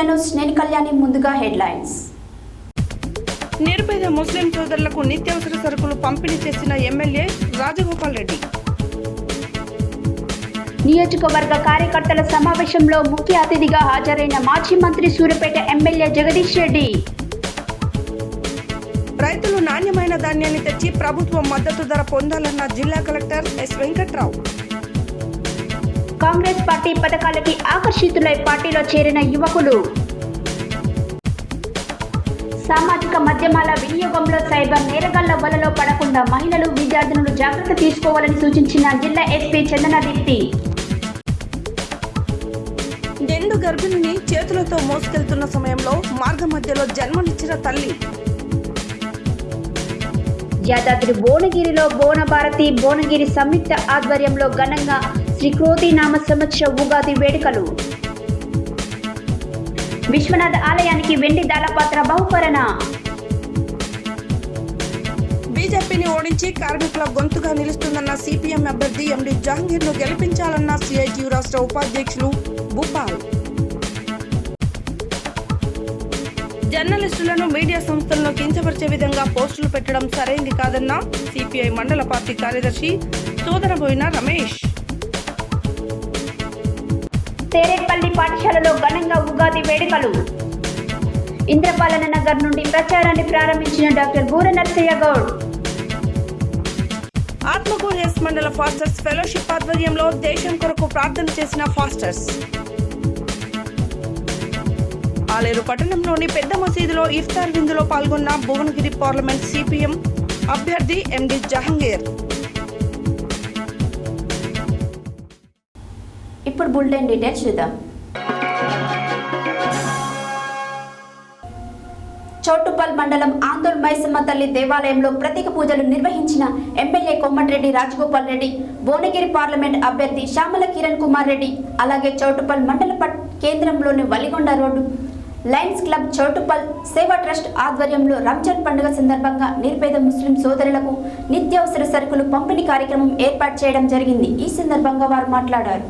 News నేను కళ్యాణి. ముందుగా headlines. నిరుపేద ముస్లిం సోదరులకు నిత్యావసర సరుకులు పంపిణీ చేసిన ఎమ్మెల్యే రాజగోపాల్ రెడ్డి. నియోజకవర్గ కార్యకర్తల సమావేశంలో ముఖ్య అతిథిగా హాజరైన మాజీ మంత్రి సూర్యాపేట ఎమ్మెల్యే జగదీష్ రెడ్డి. రైతులు నాణ్యమైన ధాన్యాన్ని తెచ్చి ప్రభుత్వం మద్దతు ధర పొందాలన్న జిల్లా collector S Venkatrao. Congress party పథకాలకి ఆకర్షితులై పార్టీలో చేరిన యువకులు. సామాజిక మాధ్యమాల వినియోగంలో సైబర్ నేరగాళ్ల వలలో పడకుండా మహిళలు, విద్యార్థినులు జాగ్రత్త తీసుకోవాలని సూచించిన జిల్లా ఎస్పీ చందన దీప్తి. నిండు గర్భిణిని చేతులతో మోసుకెళ్తున్న సమయంలో మార్గ మధ్యలో జన్మనిచ్చిన తల్లి. యాదాద్రి భువనగిరిలో భువనభారతి భువనగిరి సంయుక్త ఆధ్వర్యంలో ఘనంగా శ్రీ క్రోతి నామ సంవత్సర ఉగాది వేడుకలు. విశ్వనాథ ఆలయానికి వెండి దాళపాత్ర బహుకరణ. బీజేపీని ఓడించి కార్మికుల గొంతుగా నిలుస్తుందన్న సిపిఎం అభ్యర్థి ఎండి జహంగీర్ ను గెలిపించాలన్న సిఐటియు రాష్ట్ర ఉపాధ్యక్షులు భూపాల్. జర్నలిస్టులను మీడియా సంస్థలను కించపరిచే విధంగా పోస్టులు పెట్టడం సరైంది కాదన్న సిపిఐ మండల పార్టీ కార్యదర్శి సోదరబోయిన రమేష్. తేరేపల్లి పాఠశాలలో ఘనంగా ఉగాది వేడుకలు. ఇంద్రపాలన నగర్ నుండి ప్రచారాన్ని ప్రారంభించిన డాక్టర్ బూర నర్సయ్య గౌడ్. ఆత్మకూరు ఎస్ మండల ఫాస్టర్స్ ఫెలోషిప్ ఆధ్వర్యంలో దేశం కొరకు ప్రార్థన చేసిన ఫాస్టర్స్. ఆలేరు పట్టణంలోని పెద్ద మసీదులో ఇఫ్తార్ విందులో పాల్గొన్న భువనగిరి పార్లమెంట్ సిపిఎం అభ్యర్థి ఎండి జహంగీర్. ఇప్పుడు బులెటిన్ డీటెయిల్స్ చూద్దాం. చౌటుప్పల్ మండలం ఆందోళ్ మైసమ్మ తల్లి దేవాలయంలో ప్రత్యేక పూజలు నిర్వహించిన ఎమ్మెల్యే కోమటిరెడ్డి రాజగోపాల్ రెడ్డి, భువనగిరి పార్లమెంట్ అభ్యర్థి శ్యామల కిరణ్ కుమార్ రెడ్డి, అలాగే చౌటుప్పల్ మండల కేంద్రంలోని Valigonda road Lions club Choutuppal సేవా ట్రస్ట్ ఆధ్వర్యంలో రంజాన్ పండుగ సందర్భంగా నిరుపేద ముస్లిం సోదరులకు నిత్యావసర సరుకులు పంపిణీ కార్యక్రమం ఏర్పాటు చేయడం జరిగింది. ఈ సందర్భంగా వారు మాట్లాడారు.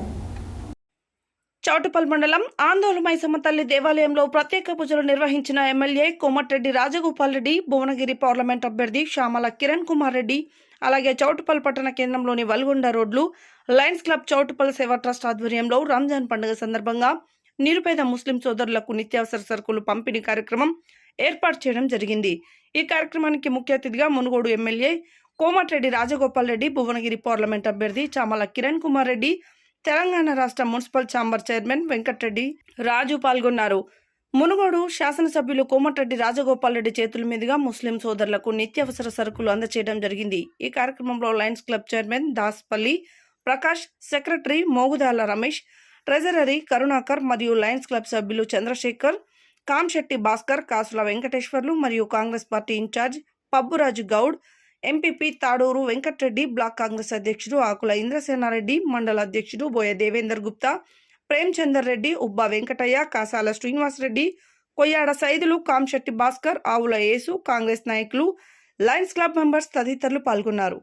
చౌటుప్పల్ మండలం ఆందోళన మైసమ్మ తల్లి దేవాలయంలో ప్రత్యేక పూజలు నిర్వహించిన ఎమ్మెల్యే కోమటిరెడ్డి రాజగోపాల్ రెడ్డి, భువనగిరి పార్లమెంట్ అభ్యర్థి శ్యామల కిరణ్ కుమార్ రెడ్డి, అలాగే చౌటుప్పల్ పట్టణ కేంద్రంలోని వల్గొండ రోడ్లు లయన్స్ క్లబ్ చౌటుప్పల్ సేవా ట్రస్ట్ ఆధ్వర్యంలో రంజాన్ పండుగ సందర్భంగా నిరుపేద ముస్లిం సోదరులకు నిత్యావసర సరుకులు పంపిణీ కార్యక్రమం ఏర్పాటు చేయడం జరిగింది. ఈ కార్యక్రమానికి ముఖ్య అతిథిగా మునుగోడు ఎమ్మెల్యే కోమటిరెడ్డి రాజగోపాల్ రెడ్డి, భువనగిరి పార్లమెంట్ అభ్యర్థి శ్యామల కిరణ్ కుమార్ రెడ్డి, తెలంగాణ రాష్ట్ర మున్సిపల్ ఛాంబర్ చైర్మన్ వెంకటరెడ్డి రాజు పాల్గొన్నారు. మునుగోడు శాసనసభ్యులు కోమటిరెడ్డి రాజగోపాల్ రెడ్డి చేతుల మీదుగా ముస్లిం సోదరులకు నిత్యావసర సరుకులు అందజేయడం జరిగింది. ఈ కార్యక్రమంలో Lions Club chairman Daspalli Prakash, secretary Mogudala Ramesh, treasury Karunakar మరియు లయన్స్ క్లబ్ సభ్యులు చంద్రశేఖర్, కాంశెట్టి భాస్కర్, కాసుల వెంకటేశ్వర్లు మరియు Congress party in charge Pabburaju Goud, MPP Taduru Venkatareddy, block Congress అధ్యక్షుడు ఆకుల ఇంద్రసేనారెడ్డి, మండల అధ్యక్షుడు బోయ దేవేందర్ గుప్తా, ప్రేమ్చందర్ రెడ్డి, ఉబ్బా వెంకటయ్య, కాసాల శ్రీనివాసరెడ్డి, కొయ్యాడ సైదులు, కాంశెట్టి భాస్కర్, ఆవుల యేసు, కాంగ్రెస్ నాయకులు, లయన్స్ క్లబ్ మెంబర్స్ తదితరులు పాల్గొన్నారు.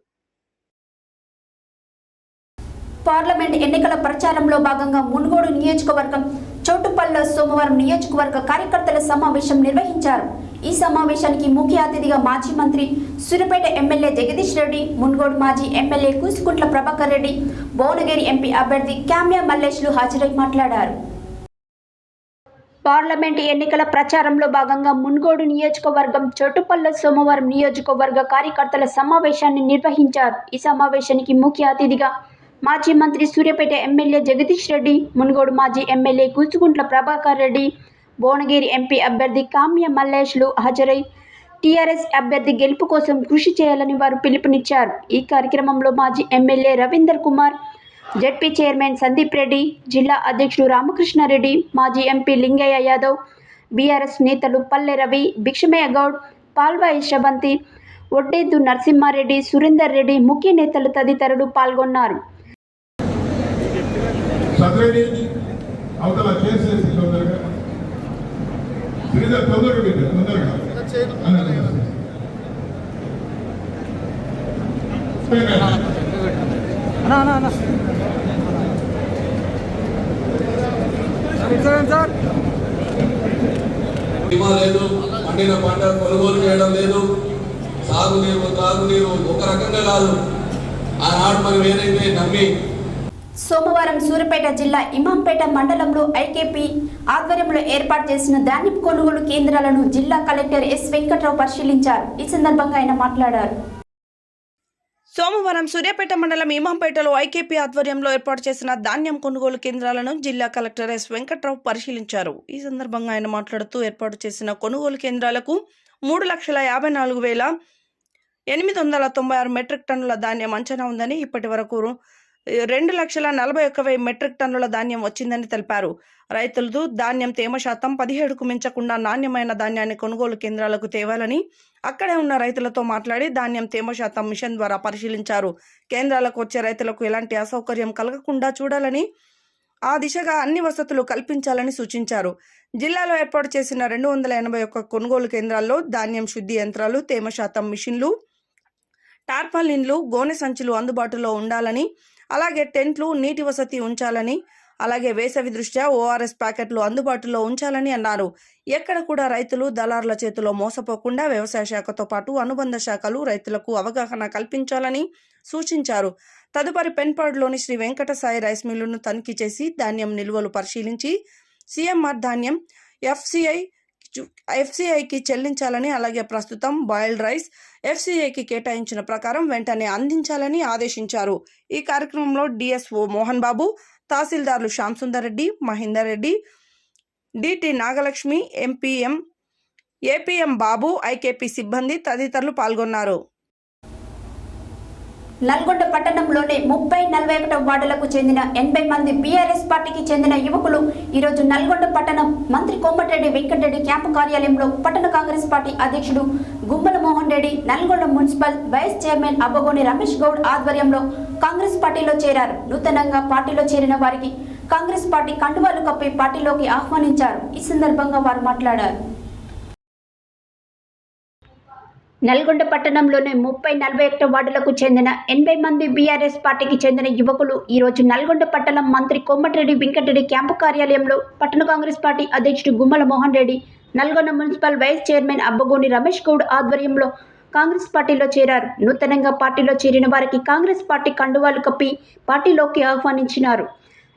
పార్లమెంట్ ఎన్నికల ప్రచారంలో భాగంగా మునుగోడు నియోజకవర్గం చౌటుప్పల్లో సోమవారం నియోజకవర్గ కార్యకర్తల సమావేశం నిర్వహించారు. ఈ సమావేశానికి ముఖ్య అతిథిగా మాజీ మంత్రి సూర్యాపేట ఎమ్మెల్యే జగదీష్ రెడ్డి, మునుగోడు మాజీ ఎమ్మెల్యే కూసుకుంట్ల ప్రభాకర్ రెడ్డి, భువనగిరి ఎంపీ అభ్యర్థి కామ్యా మల్లేష్లు హాజరై మాట్లాడారు. పార్లమెంట్ ఎన్నికల ప్రచారంలో భాగంగా మునుగోడు నియోజకవర్గం చౌటుప్పల్లో సోమవారం నియోజకవర్గ కార్యకర్తల సమావేశాన్ని నిర్వహించారు. ఈ సమావేశానికి ముఖ్య అతిథిగా మాజీ మంత్రి సూర్యాపేట ఎమ్మెల్యే జగదీష్ రెడ్డి, మునుగోడు మాజీ ఎమ్మెల్యే కూచుకుంట్ల ప్రభాకర్ రెడ్డి, భువనగిరి ఎంపీ అభ్యర్థి కామ్య మల్లేష్లు హాజరై టీఆర్ఎస్ అభ్యర్థి గెలుపు కోసం కృషి చేయాలని వారు పిలుపునిచ్చారు. ఈ కార్యక్రమంలో మాజీ MLA Ravinder Kumar, ZP chairman Sandeep Reddy, జిల్లా అధ్యక్షుడు రామకృష్ణారెడ్డి, మాజీ ఎంపీ లింగయ్య యాదవ్, బీఆర్ఎస్ నేతలు పల్లె రవి, భిక్షమయ్య గౌడ్, పాల్వాయి శ్రవంతి, ఒడ్డేదు నరసింహారెడ్డి, సురేందర్ రెడ్డి, ముఖ్య నేతలు తదితరులు పాల్గొన్నారు. సార్ బీమా లేదు, పండిన పంట కొనుగోలు చేయడం లేదు, సాగునీరు త్రాగునీరు ఒక రకంగా కాదు. ఆనాడు మనం ఏదైతే నమ్మి సోమవారం సూర్యాపేట జిల్లా ఇమాంపేట మండలంలో ఐకేపీ ఆధ్వర్యంలో ఏర్పాటు చేసిన ధాన్యం కొనుగోలు కేంద్రాలను జిల్లా కలెక్టర్ ఎస్ వెంకట్రావు పరిశీలించారు. ఈ సందర్భంగా ఆయన మాట్లాడారు. సోమవారం సూర్యాపేట మండలం ఇమాంపేటలో ఐకేపీ ఆధ్వర్యంలో ఏర్పాటు చేసిన ధాన్యం కొనుగోలు కేంద్రాలను జిల్లా కలెక్టర్ ఎస్ వెంకట్రావు పరిశీలించారు. ఈ సందర్భంగా ఆయన మాట్లాడుతూ ఏర్పాటు చేసిన కొనుగోలు కేంద్రాలకు 3,54,896 మెట్రిక్ టన్నుల ధాన్యం అంచనా ఉందని, ఇప్పటి వరకు 2,41,000 మెట్రిక్ టన్నుల ధాన్యం వచ్చిందని తెలిపారు. రైతులు ధాన్యం తేమ శాతం 17కు మించకుండా నాణ్యమైన ధాన్యాన్ని కొనుగోలు కేంద్రాలకు తేవాలని అక్కడే ఉన్న రైతులతో మాట్లాడి ధాన్యం తేమ శాతం మిషన్ ద్వారా పరిశీలించారు. కేంద్రాలకు వచ్చే రైతులకు ఎలాంటి అసౌకర్యం కలగకుండా చూడాలని, ఆ దిశగా అన్ని వసతులు కల్పించాలని సూచించారు. జిల్లాలో ఏర్పాటు చేసిన 281 కొనుగోలు కేంద్రాల్లో ధాన్యం శుద్ధి యంత్రాలు, తేమ శాతం మిషన్లు, టార్పాలిన్లు, గోనె సంచులు అందుబాటులో ఉండాలని, అలాగే టెంట్లు, నీటి వసతి ఉంచాలని, అలాగే వేసవి దృష్ట్యా ఓఆర్ఎస్ ప్యాకెట్లు అందుబాటులో ఉంచాలని అన్నారు. ఎక్కడ కూడా రైతులు దళారుల చేతిలో మోసపోకుండా వ్యవసాయ శాఖతో పాటు అనుబంధ శాఖలు రైతులకు అవగాహన కల్పించాలని సూచించారు. తదుపరి పెన్పాడులోని శ్రీ వెంకట సాయి రైస్ మిల్లును తనిఖీ చేసి ధాన్యం నిల్వలు పరిశీలించి సిఎంఆర్ ధాన్యం ఎఫ్సిఐకి చెల్లించాలని, అలాగే ప్రస్తుతం బాయిల్డ్ రైస్ ఎఫ్సిఐకి కేటాయించిన ప్రకారం వెంటనే అందించాలని ఆదేశించారు. ఈ కార్యక్రమంలో DSO Mohan Babu, తహసీల్దార్లు Shyam Sundar Reddy, Mahender Reddy, DT Nagalakshmi, APM బాబు, ఐకేపీ సిబ్బంది తదితరులు పాల్గొన్నారు. నల్గొండ పట్టణంలోని 30-41 వార్డులకు చెందిన 80 మంది బీఆర్ఎస్ పార్టీకి చెందిన యువకులు ఈరోజు నల్గొండ పట్టణం మంత్రి కోమటిరెడ్డి వెంకటరెడ్డి క్యాంపు కార్యాలయంలో పట్టణ కాంగ్రెస్ పార్టీ అధ్యక్షుడు Gummala Mohan Reddy, Nalgonda municipal vice chairman Abbagoni Ramesh Goud ఆధ్వర్యంలో కాంగ్రెస్ పార్టీలో చేరారు. నూతనంగా పార్టీలో చేరిన వారికి కాంగ్రెస్ పార్టీ కండువాలు కప్పి పార్టీలోకి ఆహ్వానించారు. ఈ సందర్భంగా వారు మాట్లాడారు. నల్గొండ పట్టణంలోని 30-41 వార్డులకు చెందిన 80 మంది బీఆర్ఎస్ పార్టీకి చెందిన యువకులు ఈరోజు నల్గొండ పట్టణం మంత్రి కోమటిరెడ్డి వెంకటరెడ్డి క్యాంపు కార్యాలయంలో పట్టణ కాంగ్రెస్ పార్టీ అధ్యక్షుడు Gummala Mohan Reddy, Nalgonda municipal vice chairman Abbagoni Ramesh Goud ఆధ్వర్యంలో కాంగ్రెస్ పార్టీలో చేరారు. నూతనంగా పార్టీలో చేరిన వారికి కాంగ్రెస్ పార్టీ కండువాలు కప్పి పార్టీలోకి ఆహ్వానించినారు.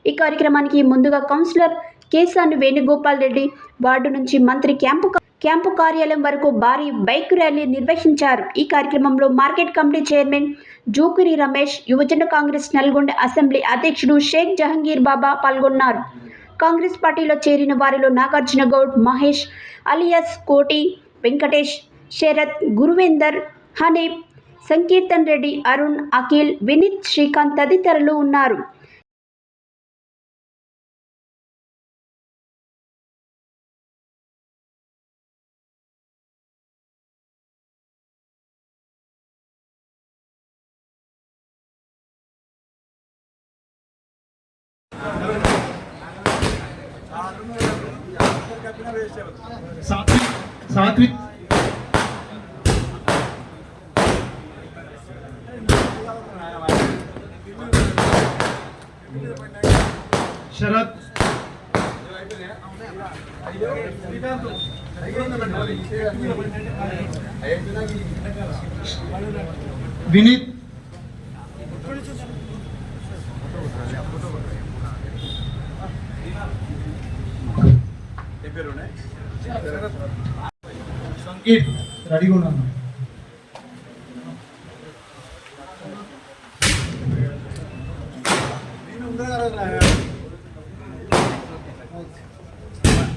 ఈ కార్యక్రమానికి ముందుగా కౌన్సిలర్ కేసాని వేణుగోపాల్ రెడ్డి వార్డు నుంచి మంత్రి క్యాంపు కార్యాలయం వరకు భారీ బైక్ ర్యాలీ నిర్వహించారు. ఈ కార్యక్రమంలో మార్కెట్ కమిటీ చైర్మన్ జూకిరి రమేష్, యువజన కాంగ్రెస్ నల్గొండ అసెంబ్లీ అధ్యక్షుడు షేక్ జహంగీర్ బాబా పాల్గొన్నారు. కాంగ్రెస్ పార్టీలో చేరిన వారిలో నాగార్జున గౌడ్, మహేష్ అలియాస్ కోటి, వెంకటేష్, శరత్, గురువేందర్, హనీఫ్, సంకీర్తన్ రెడ్డి, అరుణ్, అఖిల్, వినీత్, శ్రీకాంత్ తదితరులు ఉన్నారు. सात्विक शरद विनीत సంగీత్ రెడీగా ఉన్నాను.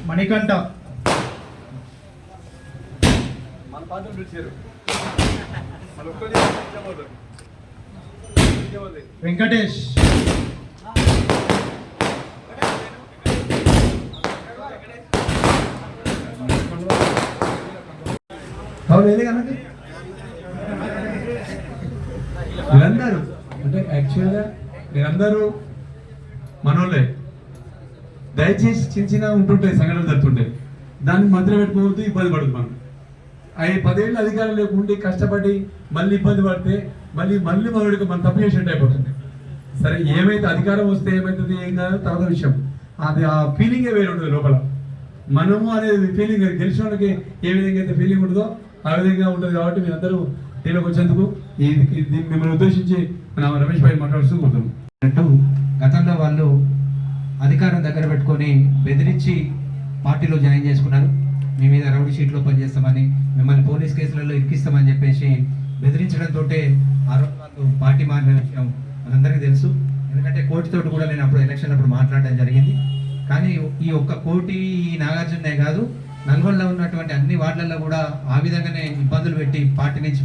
మణికంఠ, వెంకటేష్, మీరందరూ అంటే యాక్చువల్గా మీరందరూ మనోళ్ళే. దయచేసి చిన్న చిన్న ఉంటుంటాయి, సంఘటనలు జరుగుతుంటాయి, దాన్ని మధ్యలో పెట్టుకోవద్దు, ఇబ్బంది పడుతుంది. మనం 10 ఏళ్ళు అధికారం లేకుంటే కష్టపడి మళ్ళీ ఇబ్బంది పడితే మళ్ళీ మొదటికి మనం తప్పు చేసినట్టు అయిపోతుంది. సరే, ఏమైతే అధికారం వస్తే ఏమవుతుంది ఏం కాదు తర్వాత విషయం, అది ఆ ఫీలింగే వేరే ఉంటుంది లోపల. మనము అనేది ఫీలింగ్ గెలిచిన వాళ్ళకి ఏ విధంగా అయితే ఫీలింగ్ ఉంటుందో ఆ విధంగా ఉంటుంది. కాబట్టి మీరందరూ టీలోకి వచ్చేందుకు మిమ్మల్ని ఉద్దేశించి మన రమేష్ భాయ్ మాట్లాడుతూ పోతాం. గతంలో వాళ్ళు అధికారం దగ్గర పెట్టుకొని బెదిరించి పార్టీలో జాయిన్ చేసుకున్నారు. మీ మీద రౌడీ షీట్లో పనిచేస్తామని, మిమ్మల్ని పోలీస్ కేసులలో ఇరికిస్తామని చెప్పేసి బెదిరించడంతో ఆ రోజు వాళ్ళు పార్టీ మారిన విషయం మనందరికీ తెలుసు. ఎందుకంటే కోర్టుతో కూడా నేను అప్పుడు ఎలక్షన్ అప్పుడు మాట్లాడడం జరిగింది. కానీ ఈ ఒక్క కోటి ఈ నాగార్జునే కాదు, నల్గొండలో ఉన్నటువంటి అన్ని వార్డులలో కూడా ఆ విధంగానే ఇబ్బందులు పెట్టి పార్టీ నుంచి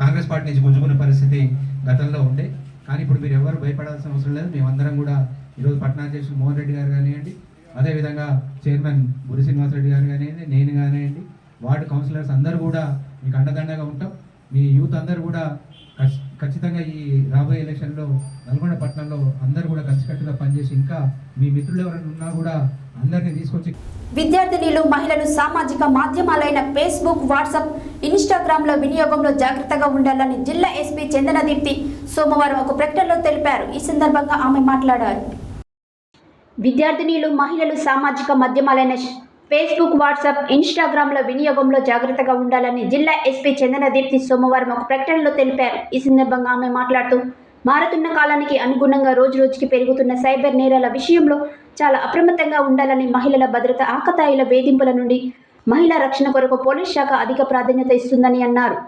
కాంగ్రెస్ పార్టీ నుంచి గుంజుకునే పరిస్థితి గతంలో ఉండే. కానీ ఇప్పుడు మీరు ఎవరు భయపడాల్సిన అవసరం లేదు. మేమందరం కూడా ఈరోజు పట్టణాధ్యక్షులు మోహన్ రెడ్డి గారు కానివ్వండి, అదేవిధంగా చైర్మన్ గురి శ్రీనివాసరెడ్డి గారు కానివ్వండి, నేను కానివ్వండి, వార్డు కౌన్సిలర్స్ అందరూ కూడా మీకు అండదండగా ఉంటాం. మీ యూత్ అందరూ కూడా ఖచ్చితంగా ఈ రాబోయే ఎలక్షన్లో నల్గొండ పట్టణంలో అందరూ కూడా కలిసికట్టుగా పనిచేసి ఇంకా మీ మిత్రులు ఎవరైనా ఉన్నా కూడా అందరినీ తీసుకొచ్చి విద్యార్థినులు మహిళలు సామాజిక మాధ్యమాలైన ఫేస్బుక్, వాట్సాప్, ఇన్స్టాగ్రామ్ల వినియోగంలో జాగ్రత్తగా ఉండాలని జిల్లా ఎస్పీ చందనదీప్తి సోమవారం ఒక ప్రకటనలో తెలిపారు. ఈ సందర్భంగా ఆమె మాట్లాడారు. విద్యార్థినులు మహిళలు సామాజిక మాధ్యమాలైన ఫేస్బుక్, వాట్సాప్, ఇన్స్టాగ్రామ్ల వినియోగంలో జాగ్రత్తగా ఉండాలని జిల్లా ఎస్పీ చందనదీప్తి సోమవారం ఒక ప్రకటనలో తెలిపారు. ఈ సందర్భంగా ఆమె మాట్లాడుతూ మారుతున్న కాలానికి అనుగుణంగా రోజురోజుకి పెరుగుతున్న సైబర్ నేరాల విషయంలో చాలా అప్రమత్తంగా ఉండాలని, మహిళల భద్రత, ఆకతాయిల వేధింపుల నుండి మహిళా రక్షణ కొరకు పోలీస్ శాఖ అధిక ప్రాధాన్యత ఇస్తుందని అన్నారు.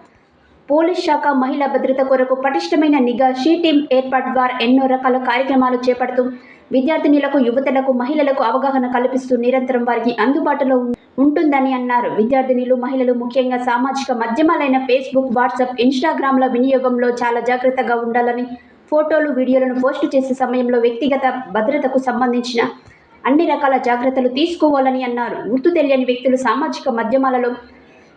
పోలీస్ శాఖ మహిళా భద్రత కొరకు పటిష్టమైన నిఘా షీ టీం ఏర్పాటు ద్వారా ఎన్నో రకాల కార్యక్రమాలు చేపడుతూ విద్యార్థినులకు, యువతలకు, మహిళలకు అవగాహన కల్పిస్తూ నిరంతరం వారికి అందుబాటులో ఉంటుందని అన్నారు. విద్యార్థినులు మహిళలు ముఖ్యంగా సామాజిక మాధ్యమాలైన ఫేస్బుక్, వాట్సాప్, ఇన్స్టాగ్రామ్ల వినియోగంలో చాలా జాగ్రత్తగా ఉండాలని, ఫోటోలు, వీడియోలను పోస్టు చేసే సమయంలో వ్యక్తిగత భద్రతకు సంబంధించిన అన్ని రకాల జాగ్రత్తలు తీసుకోవాలని అన్నారు. గుర్తు తెలియని వ్యక్తులు సామాజిక మాధ్యమాలలో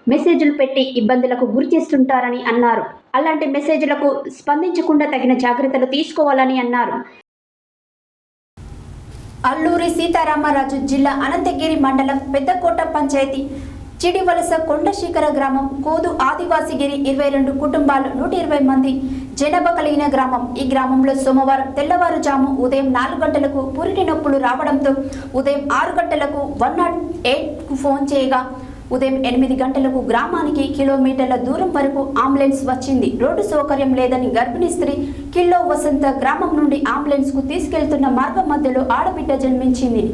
మెసేజ్లు పెట్టి ఇబ్బందులకు గురి చేస్తుంటారని అన్నారు. అలాంటి మెసేజ్లకు స్పందించకుండా తగిన జాగ్రత్తలు తీసుకోవాలని అన్నారు. అల్లూరి సీతారామరాజు జిల్లా అనంతగిరి మండలం పెద్దకోట పంచాయతీ చిడివలస కొండశిఖర గ్రామం కోదు ఆదివాసిగిరి 22 కుటుంబాలు 120 మంది జనాభా కలిగిన గ్రామం. ఈ గ్రామంలో సోమవారం తెల్లవారుజాము ఉదయం 4 గంటలకు పురిటి నొప్పులు రావడంతో ఉదయం 6 గంటలకు 108కు ఫోన్ చేయగా ఉదయం 8 గంటలకు గ్రామానికి కిలోమీటర్ల దూరం వరకు అంబులెన్స్ వచ్చింది. రోడ్డు సౌకర్యం లేదని గర్భిణీ స్త్రీ కిల్లో వసంత గ్రామం నుండి అంబులెన్స్కు తీసుకెళ్తున్న మార్గం మధ్యలో ఆడబిడ్డ జన్మించింది.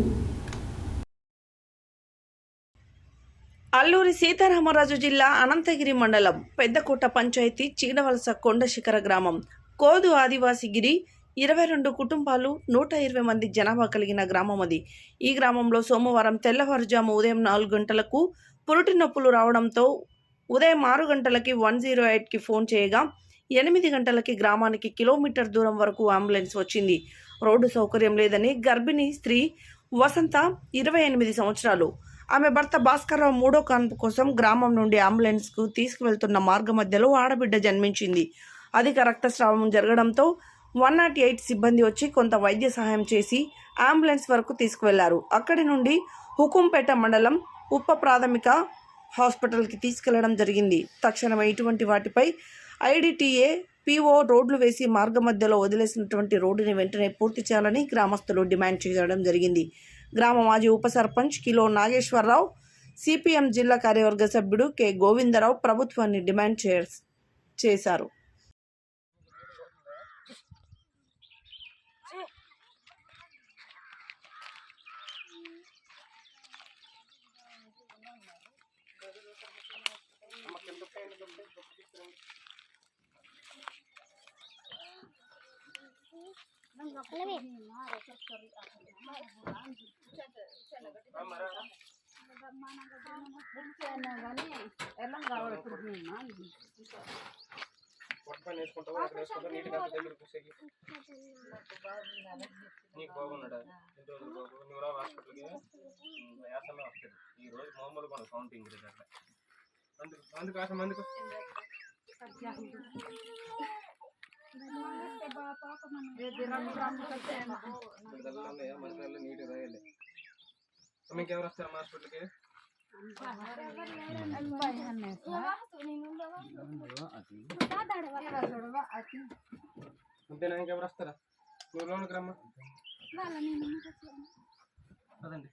అల్లూరి సీతారామరాజు జిల్లా అనంతగిరి మండలం పెద్దకోట పంచాయతీ చీడవలస కొండశిఖర గ్రామం కోదు ఆదివాసిగిరి 22 కుటుంబాలు 120 మంది జనాభా కలిగిన గ్రామం అది. ఈ గ్రామంలో సోమవారం తెల్లవారుజాము ఉదయం 4 గంటలకు పురుటి నొప్పులు రావడంతో ఉదయం 6 గంటలకి 108కి ఫోన్ చేయగా 8 గంటలకి గ్రామానికి కిలోమీటర్ దూరం వరకు అంబులెన్స్ వచ్చింది. రోడ్డు సౌకర్యం లేదని గర్భిణీ స్త్రీ వసంత 28 సంవత్సరాలు, ఆమె భర్త భాస్కర్రావు 3వ కాన్పు కోసం గ్రామం నుండి అంబులెన్స్కు తీసుకువెళ్తున్న మార్గ మధ్యలో ఆడబిడ్డ జన్మించింది. అధిక రక్తస్రావం జరగడంతో 108 సిబ్బంది వచ్చి కొంత వైద్య సహాయం చేసి అంబులెన్స్ వరకు తీసుకువెళ్లారు. అక్కడి నుండి హుకుంపేట మండలం ఉప ప్రాథమిక హాస్పిటల్కి తీసుకెళ్లడం జరిగింది. తక్షణమే ఇటువంటి వాటిపై ఐడిటిఏ పిఓ రోడ్లు వేసి మార్గ మధ్యలో వదిలేసినటువంటి రోడ్డుని వెంటనే పూర్తి చేయాలని గ్రామస్తులు డిమాండ్ చేయడం జరిగింది. గ్రామ మాజీ ఉప సర్పంచ్ కిలో నాగేశ్వరరావు, సిపిఎం జిల్లా కార్యవర్గ సభ్యుడు కె గోవిందరావు ప్రభుత్వాన్ని డిమాండ్ చేశారు. నీకు బాగున్నాడా నువ్వు రా హాస్పిటల్కి యాసమే వస్తుంది. ఈరోజు మామూలు మన కౌంటింగ్ అందుకు ఆసం అందుకు మనకి నీట్గా రాయాలి. మీకెవరు వస్తారు మా హాస్పిటల్కి? అంతేనా? ఇంకెవరు వస్తారా? నువ్వు లోనికి రమ్మా. అదండి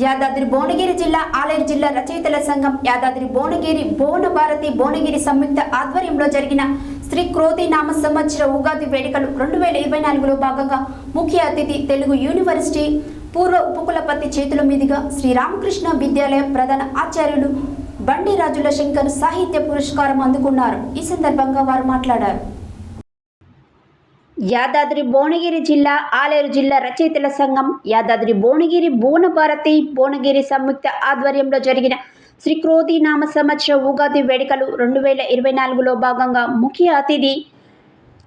యాదాద్రి భువనగిరి జిల్లా ఆలేరు జిల్లా రచయితల సంఘం యాదాద్రి భువనగిరి భువన భారతి భువనగిరి సంయుక్త ఆధ్వర్యంలో జరిగిన శ్రీ క్రోధి నామ సంవత్సర ఉగాది వేడుకలు 2024లో భాగంగా ముఖ్య అతిథి తెలుగు యూనివర్సిటీ పూర్వ ఉపకులపతి చేతుల మీదుగా శ్రీ రామకృష్ణ విద్యాలయం ప్రధాన ఆచార్యులు బండి రాజుల శంకర్ సాహిత్య పురస్కారం అందుకున్నారు. ఈ సందర్భంగా వారు మాట్లాడారు. యాదాద్రి భువనగిరి జిల్లా ఆలేరు జిల్లా రచయితల సంఘం యాదాద్రి భువనగిరి భువన భారతి భువనగిరి సంయుక్త ఆధ్వర్యంలో జరిగిన శ్రీ క్రోధి నామ సంవత్సర ఉగాది వేడుకలు 2024లో భాగంగా ముఖ్య అతిథి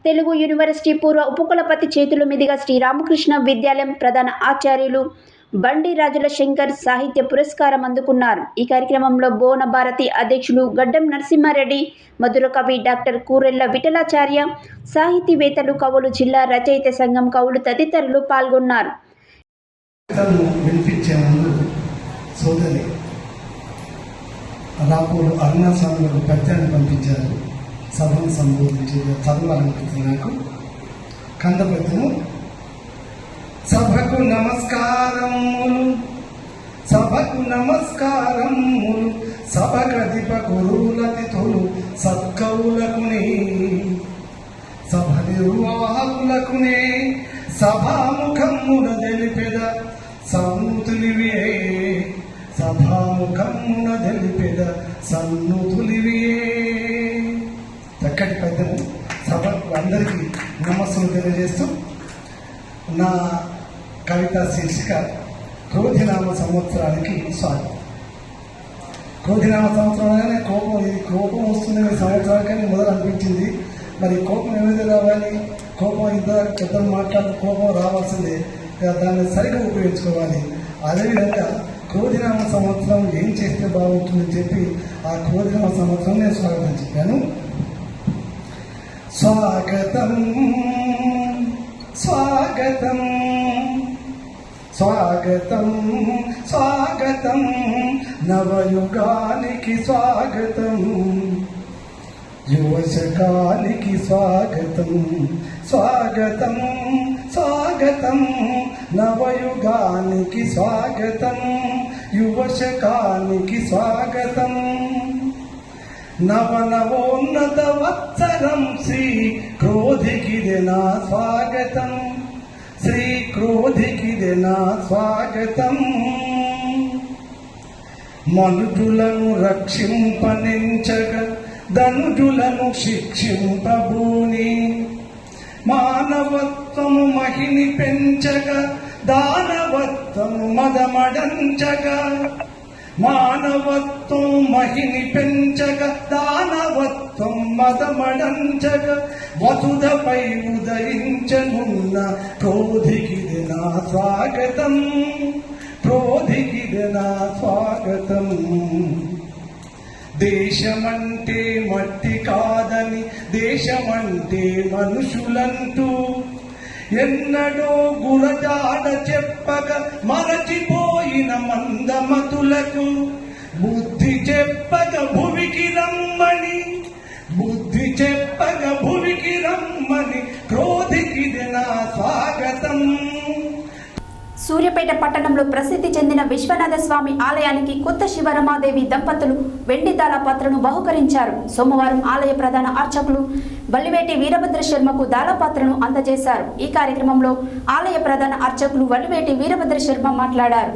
తెలుగు యూనివర్సిటీ పూర్వ ఉపకులపతి చేతుల మీదుగా శ్రీ రామకృష్ణ విద్యాలయం ప్రధాన ఆచార్యులు బండి రాజుల శంకర్ సాహిత్య పురస్కారం అందుకున్నారు. ఈ కార్యక్రమంలో భువన భారతి అధ్యక్షులు గడ్డం నరసింహారెడ్డి, మధుర కవి డాక్టర్ కూరెళ్ల విఠలాచార్య, సాహితీవేత్తలు, కవులు, జిల్లా రచయిత సంఘం కవులు తదితరులు పాల్గొన్నారు. వినిపించే ముందు సోదరి రాపూరు అరుణాస్వామి గారు పద్యాన్ని పంపించారు. సభను సంబోధించి చదవాలనుకుంటుంది. నాకు కందపద్యము. సభకు నమస్కారములు, సభకు నమస్కారములు, సభకధిప గురువులతిథులు సత్కవులకునే, సభ నిర్వాహకులకునే, సభాముఖమున తెలిపెద సన్నుతులివే, సభాముఖమున తెలిపెద సన్నుతులివే. చక్కటి పద్యము. సభకు అందరికీ నమస్సులు తెలియజేస్తూ నా కవిత శీర్షిక క్రోధినామ సంవత్సరానికి స్వాగతం. క్రోధినామ సంవత్సరం అనగానే కోపం వస్తుంది సంవత్సరానికని మొదలు అనిపించింది. మరి కోపం ఏమైతే రావాలి? కోపం ఇద్దరు పెద్దలు మాట్లాడిన కోపం రావాల్సిందే, దాన్ని సరిగ్గా ఉపయోగించుకోవాలి. అదేవిధంగా క్రోధినామ సంవత్సరం ఏం చేస్తే బాగుంటుందని చెప్పి ఆ క్రోధినామ సంవత్సరం నేను స్వాగతం చెప్పాను. స్వాగతం స్వాగతం స్వాగతం స్వాగతం నవయుగానికి స్వాగతం, యువశకానికి స్వాగతం. స్వాగతం స్వాగతం నవయుగానికి స్వాగతం, యువశకానికి స్వాగతం. నవనవోన్నత వత్సరం శ్రీ క్రోధికిదే నా స్వాగతం, శ్రీ క్రోధికిదే నా స్వాగతం. మనుజులను రక్షింపనించగ ధనుజులను శిక్షింపబూని, మానవత్వము మహిని పెంచగ దానవత్వము మదమడంచగా, మానవత్వం మహిని పెంచగ దానవత్వం మదమడంచగ, వసుధపై ఉదయించనున్న క్రోధికిది నా స్వాగతం, క్రోధికిది నా స్వాగతం. దేశమంటే మట్టి కాదని, దేశమంటే మనుషులంటూ ఎన్నడో గురజాడ చెప్పక మరచిపోయిన మందమతులకు బుద్ధి చెప్పక భువికి రమ్మని, బుద్ధి చెప్పక భువికి రమ్మని క్రోధికిది నా స్వాగతం. సూర్యాపేట పట్టణంలో ప్రసిద్ధి చెందిన విశ్వనాథ స్వామి ఆలయానికి కొత్త శివరమాదేవి దంపతులు వెండి తాళపత్రను బహుకరించారు. సోమవారం ఆలయ ప్రధాన అర్చకులు వల్లివేటి వీరభద్ర శర్మకు తాళపత్రను అందజేశారు. ఈ కార్యక్రమంలో ఆలయ ప్రధాన అర్చకులు వల్లివేటి వీరభద్ర శర్మ మాట్లాడారు.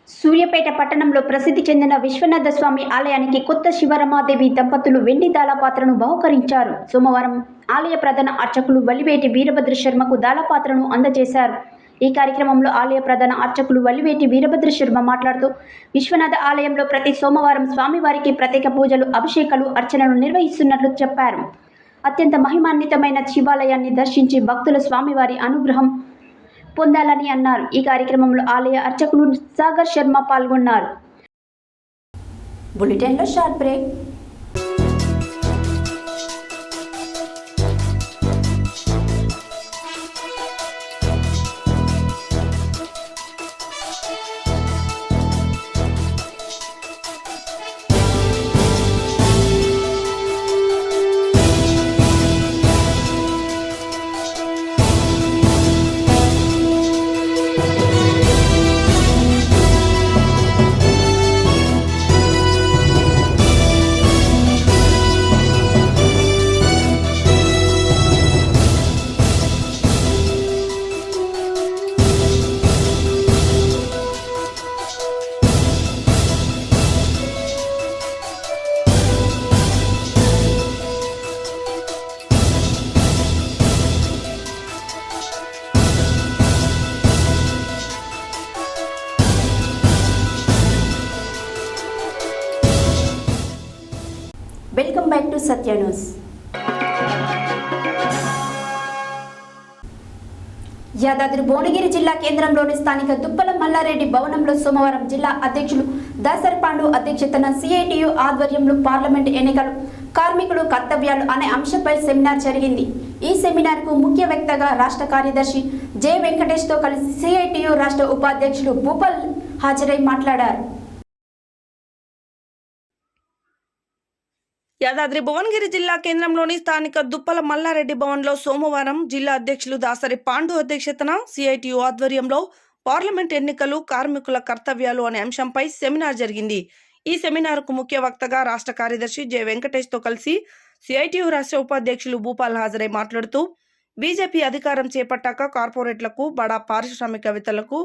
సూర్యాపేట పట్టణంలో ప్రసిద్ధి చెందిన విశ్వనాథ స్వామి ఆలయానికి కొత్త శివరమాదేవి దంపతులు వెండి తాళపాత్రను బహుకరించారు. సోమవారం ఆలయ ప్రధాన అర్చకులు వల్లివేటి వీరభద్ర శర్మకు తాళపాత్రను అందజేశారు. ఈ కార్యక్రమంలో ఆలయ ప్రధాన అర్చకులు వల్లివేటి వీరభద్ర శర్మ మాట్లాడుతూ విశ్వనాథ ఆలయంలో ప్రతి సోమవారం స్వామివారికి ప్రత్యేక పూజలు, అభిషేకాలు, అర్చనలు నిర్వహిస్తున్నట్లు చెప్పారు. అత్యంత మహిమాన్వితమైన శివాలయాన్ని దర్శించి భక్తుల స్వామివారి అనుగ్రహం పొందాలని అన్నారు. ఈ కార్యక్రమంలో ఆలయ అర్చకులు సాగర్ శర్మ పాల్గొన్నారు. బులెటిన్లో షార్ట్ బ్రేక్. సత్య న్యూస్. యాదాద్రి భువనగిరి జిల్లా కేంద్రంలోని స్థానిక దుప్పల మల్లారెడ్డి భవనంలో సోమవారం జిల్లా అధ్యక్షులు దాసరి పాండు అధ్యక్షతన సిఐటియు ఆధ్వర్యంలో పార్లమెంట్ ఎన్నికలు, కార్మికులు కర్తవ్యాలు అనే అంశంపై సెమినార్ జరిగింది. ఈ సెమినార్కు ముఖ్య వక్తగా రాష్ట్ర కార్యదర్శి జె వెంకటేష్తో కలిసి సిఐటియు రాష్ట్ర ఉపాధ్యక్షులు భూపాల్ హాజరై మాట్లాడారు. యాదాద్రి భువనగిరి జిల్లా కేంద్రంలోని స్థానిక దుప్పల మల్లారెడ్డి భవన్లో సోమవారం జిల్లా అధ్యక్షులు దాసరి పాండు అధ్యక్షతన సిఐటియు ఆధ్వర్యంలో పార్లమెంట్ ఎన్నికలు, కార్మికుల కర్తవ్యాలు అనే అంశంపై సెమినార్ జరిగింది. ఈ సెమినార్కు ముఖ్య వక్తగా రాష్ట్ర కార్యదర్శి జె వెంకటేష్తో కలిసి సిఐటియు రాష్ట్ర ఉపాధ్యక్షులు భూపాల్ హాజరై మాట్లాడుతూ బీజేపీ అధికారం చేపట్టాక కార్పొరేట్లకు, బడా పారిశ్రామికవేత్తలకు